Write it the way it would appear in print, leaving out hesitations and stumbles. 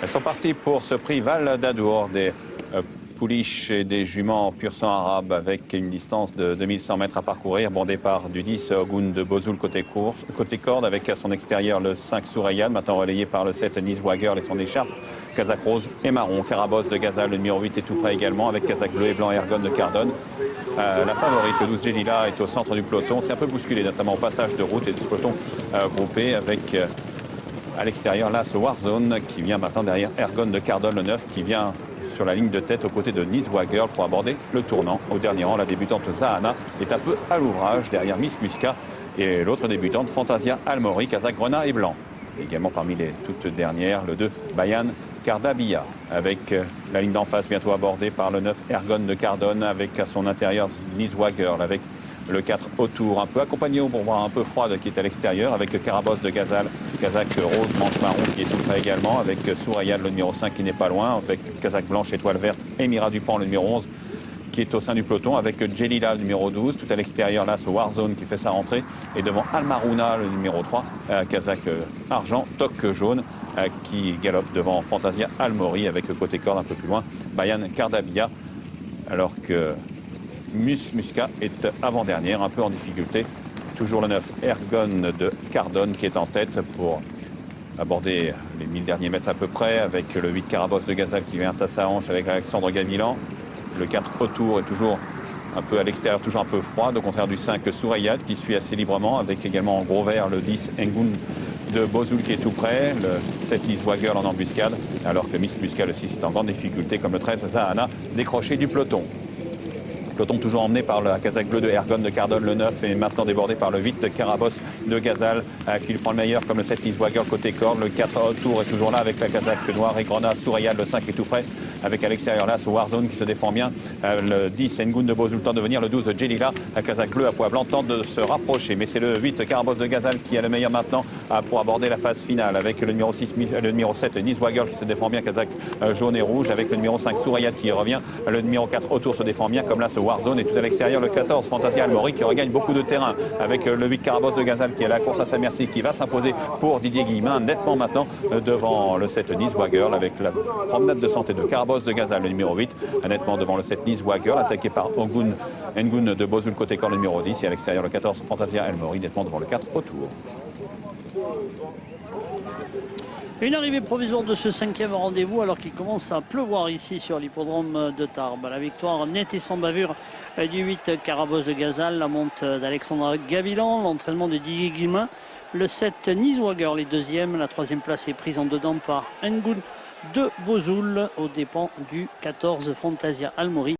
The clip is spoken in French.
Elles sont parties pour ce prix Val d'Adour, des pouliches et des juments pur sang arabe avec une distance de 2100 mètres à parcourir. Bon départ du 10 Ogun de Bozoul côté corde avec à son extérieur le 5 Sourayad, maintenant relayé par le 7 Nizwa Girl et son écharpe. Kazakh rose et marron, Carabosse de Gazal, le numéro 8 est tout près également avec Kazakh bleu et blanc Ergon de Cardone. La favorite, le 12 Jelila, est au centre du peloton. C'est un peu bousculé, notamment au passage de route et de ce peloton groupé avec à l'extérieur là ce Warzone qui vient maintenant derrière Ergon de Cardone, le 9 qui vient sur la ligne de tête aux côtés de Nizwa Girl pour aborder le tournant. Au dernier rang, la débutante Zahana est un peu à l'ouvrage derrière Miss Musca et l'autre débutante Fantasia Almori, Kazakh grenat et blanc. Également parmi les toutes dernières, le 2 Bayan Kardabia avec la ligne d'en face bientôt abordée par le 9 Ergon de Cardone avec à son intérieur Nizwa Girl avec le 4 autour, un peu accompagné au bras un peu froide qui est à l'extérieur avec Carabosse de Gazal, Kazakh rose manche marron qui est tout près également avec Sourayad le numéro 5 qui n'est pas loin, avec Kazakh blanche étoile verte et Mira Dupont le numéro 11 qui est au sein du peloton avec Jelila le numéro 12, tout à l'extérieur là ce Warzone qui fait sa rentrée et devant Almaruna le numéro 3, Kazakh argent, toque jaune qui galope devant Fantasia Almori avec côté corde un peu plus loin Bayan Kardabia alors que Musca est avant-dernière, un peu en difficulté. Toujours le 9 Ergon de Cardone qui est en tête pour aborder les 1000 derniers mètres à peu près avec le 8 Carabosse de Gazal qui vient à sa hanche avec Alexandre Gavilan. Le 4 autour est toujours un peu à l'extérieur, toujours un peu froid, au contraire du 5 Sourayad qui suit assez librement avec également en gros vert le 10 Engun de Bozoul qui est tout près, le 7 Nizwa Girl en embuscade, alors que Miss Musca le 6 est en grande difficulté comme le 13 Zahana décroché du peloton. Peloton toujours emmené par le Kazakh bleu de Ergon de Cardone, le 9, et maintenant débordé par le 8 Carabosse de Gazal, qui lui prend le meilleur comme le 7 Nizwa Girl côté corde. Le 4 autour est toujours là avec la Kazakh noire et grenat. Sourayad, le 5 est tout près, avec à l'extérieur là ce Warzone qui se défend bien. Le 10 Engun de Bozoul tente de venir, le 12 Jelila, Kazakh bleu à poids blanc tente de se rapprocher, mais c'est le 8 Carabosse de Gazal qui a le meilleur maintenant pour aborder la phase finale, avec le numéro 6, le numéro 7 Nizwa Girl qui se défend bien, Kazakh jaune et rouge, avec le numéro 5 Sourayad qui revient, le numéro 4 autour se défend bien, comme là ce Warzone, et tout à l'extérieur le 14 Fantasia Almori qui regagne beaucoup de terrain avec le 8 Carabosse de Gazal qui est à la course à sa merci, qui va s'imposer pour Didier Guillemin nettement maintenant devant le 7 Nizwa Girl avec la promenade de santé de Carabosse de Gazal, le numéro 8, nettement devant le 7 Nizwa Girl attaqué par Engun de Bozoul côté corps, le numéro 10, et à l'extérieur le 14 Fantasia Almori nettement devant le 4 autour. Une arrivée provisoire de ce 5e rendez-vous alors qu'il commence à pleuvoir ici sur l'hippodrome de Tarbes. La victoire nette et sans bavure du 8 Carabosse de Gazal, la monte d'Alexandre Gavilan, l'entraînement de Didier Guillemin. Le 7 Nizwa Girl est deuxième, la troisième place est prise en dedans par Engun de Bozoul aux dépens du 14 Fantasia Almori.